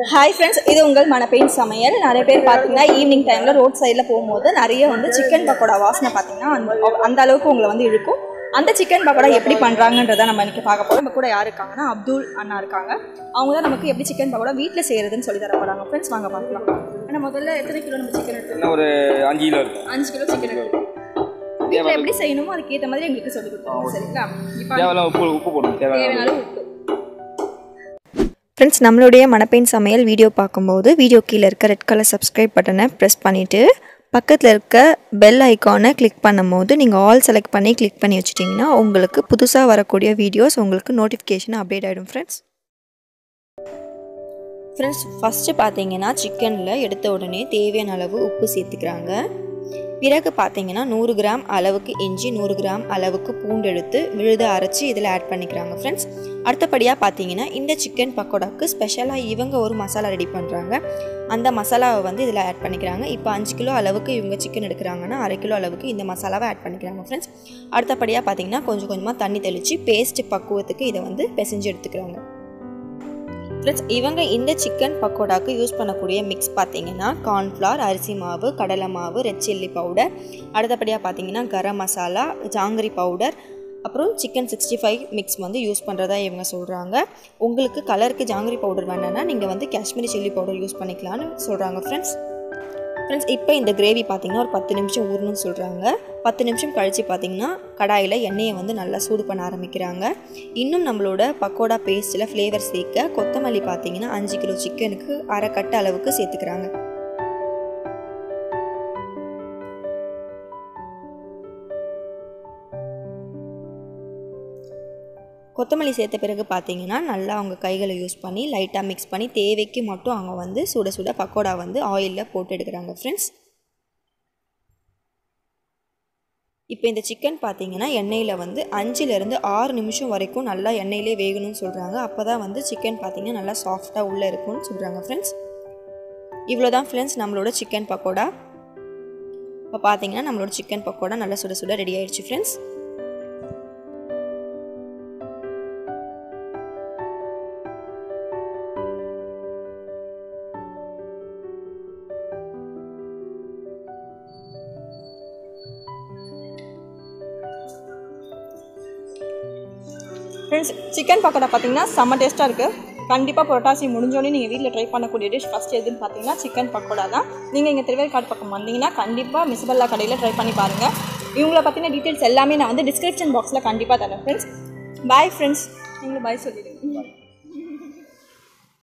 Hi friends, this is Manappen samayal. நிறைய பேர் பாத்தீங்கன்னா ஈவினிங் டைம்ல ரோட் சைடுல போயும்போது நிறைய வந்து சிக்கன் பக்கோடா வாசனை பாத்தீங்கன்னா அந்த அளவுக்கு உங்களுக்கு வந்து இருக்கும். அந்த சிக்கன் பக்கோடா எப்படி பண்றாங்கன்றத நம்ம இன்னைக்கு பார்க்க போறோம். நம்ம கூட யார் இருக்காங்கன்னா அப்துல் அண்ணா இருக்காங்க. அவங்க தான் நமக்கு எப்படி சிக்கன் பக்கோடா வீட்ல செய்யறதுன்னு சொல்லி தர போறாங்க. फ्रेंड्स வாங்க பார்க்கலாம். انا முதல்ல எத்தனை கிலோ நம்ம சிக்கன் எடுத்துறோம்? ஒரு 5 கிலோ இருக்கும். 5 கிலோ சிக்கன் எடுத்துறோம். வீட்ல எப்படி செய்யணுமோ அதுக்கு ஏத்த மாதிரி உங்களுக்கு சொல்லி கொடுத்துறோம். சரிங்களா? இப்போ தேவையான உப்பு போடுங்க. தேவையான உப்பு. फ्रेंड्स நம்மளுடைய மணப்பெண் சமையல் வீடியோ பாக்கும்போது வீடியோ கீழ இருக்க ரெட் கலர் சப்ஸ்கிரைப் பட்டனை பிரஸ் பண்ணிட்டு பக்கத்துல இருக்க பெல் ஐகானை கிளிக் பண்ணும்போது நீங்க ஆல் செலக்ட் பண்ணி கிளிக் பண்ணி வச்சிட்டீங்கன்னா உங்களுக்கு புதுசா வரக்கூடிய வீடியோஸ் உங்களுக்கு நோட்டிஃபிகேஷன் அப்டேட் ஆயிடும் फ्रेंड्स. फ्रेंड्स ஃபர்ஸ்ட் பாத்தீங்கன்னா சிக்கன்ல எடுத்த உடனே தேவையான அளவு உப்பு சேர்த்துக்கறாங்க. பிறகு பாத்தீங்கன்னா 100 கிராம் அளவுக்கு இஞ்சி 100 கிராம் அளவுக்கு பூண்டு எடுத்து விழுத அரைச்சு இதல ஆட் பண்ணிக்கறாங்க फ्रेंड्स. அடுத்தபடியா பாத்தீங்கன்னா இந்த சிக்கன் பக்கோடாக்கு ஸ்பெஷலா இவங்க ஒரு மசாலா ரெடி பண்றாங்க. அந்த மசாலாவை வந்து இதல ஆட் பண்ணிக்கறாங்க. இப்போ 5 கிலோ அளவுக்கு இவங்க சிக்கன் எடுக்கறாங்கன்னா 1/2 கிலோ அளவுக்கு இந்த மசாலாவை ஆட் பண்ணிக்கறாங்க फ्रेंड्स. அடுத்தபடியா பாத்தீங்கன்னா கொஞ்சம் கொஞ்சமா தண்ணி தெளிச்சு பேஸ்ட் பக்குவத்துக்கு இத வந்து பிசைஞ்சு எடுத்துக்கறாங்க. फ्रेंड्स இவங்க இந்த சிக்கன் பக்கோடாக்கு யூஸ் பண்ணக்கூடிய மிக்ஸ் பாத்தீங்கன்னா கார்ன் ஃப்ளவர், அரிசி மாவு, கடலை மாவு, ரெட் சில்லி பவுடர், அடுத்தபடியா பாத்தீங்கன்னா கரம் மசாலா, ஜாங்கரி பவுடர், அப்புறம் சிக்கன் 65 மிக்ஸ் வந்து யூஸ் பண்றதா இவங்க சொல்றாங்க. உங்களுக்கு கலருக்கு ஜாங்கரி பவுடர் வேணும்னா நீங்க வந்து காஷ்மீரி சில்லி பவுடர் யூஸ் பண்ணிக்கலாம்னு சொல்றாங்க फ्रेंड्स. फ्रेंड्स இப்போ இந்த கிரேவி பாத்தீங்கன்னா ஒரு 10 நிமிஷம் ஊறணும்னு சொல்றாங்க. 10 நிமிஷம் கழிச்சு பாத்தீங்கன்னா கடாயில எண்ணெயை வந்து நல்லா சூடு பண்ண ஆரம்பிக்கறாங்க. இன்னும் நம்மளோட பக்கோடா பேஸ்ட்ல ஃப்ளேவர் சேர்க்க கொத்தமல்லி பாத்தீங்கன்னா 5 கிலோ சிக்கனுக்கு 1/2 கட் அளவுக்கு சேர்த்துக்கறாங்க. கொத்தமல்லி சேர்த்த பிறகு பாத்தீங்கன்னா நல்லா அவங்க கைகளை யூஸ் பண்ணி லைட்டா mix பண்ணி தேவைக்கு மட்டும் அவங்க வந்து சுட சுட பக்கோடா வந்து ஆயில்ல போட்டு எடுக்கறாங்க फ्रेंड्स. இப்போ இந்த சிக்கன் பாத்தீங்கன்னா எண்ணெயில வந்து 5 ல இருந்து 6 நிமிஷம் வரைக்கும் நல்லா எண்ணெயிலே வேகணும்னு சொல்றாங்க. அப்பதான் வந்து சிக்கன் பாத்தீங்கன்னா நல்லா சாஃப்ட்டா உள்ள இருக்கும்னு சொல்றாங்க फ्रेंड्स. இவ்வளவுதான் फ्रेंड्स நம்மளோட சிக்கன் பக்கோடா. இப்போ பாத்தீங்கன்னா நம்மளோட சிக்கன் பக்கோடா நல்லா சுட சுட ரெடி ஆயிடுச்சு फ्रेंड्स. फ्रेंड्स चिकन पकोड़ा पातीங்கன்னா செம டேஸ்டா இருக்கு. கண்டிப்பா புரட்டாசி முடிஞ்சோனே நீங்க வீட்ல ட்ரை பண்ணக்கூடிய டிஷ் ஃபர்ஸ்ட் எதுன்னு பாத்தீங்கன்னா சிக்கன் பக்கோடா தான். நீங்க இங்க திருவேற்காடு பக்கம் வந்தீங்கன்னா கண்டிப்பா மிஸ்பெல்லா கடையில ட்ரை பண்ணி பாருங்க. இவங்கள பத்தின டீடைல்ஸ் எல்லாமே நான் வந்து டிஸ்கிரிப்ஷன் பாக்ஸ்ல கண்டிப்பா தரேன் फ्रेंड्स. Bye friends. நீங்க பை சொல்லிடுங்க.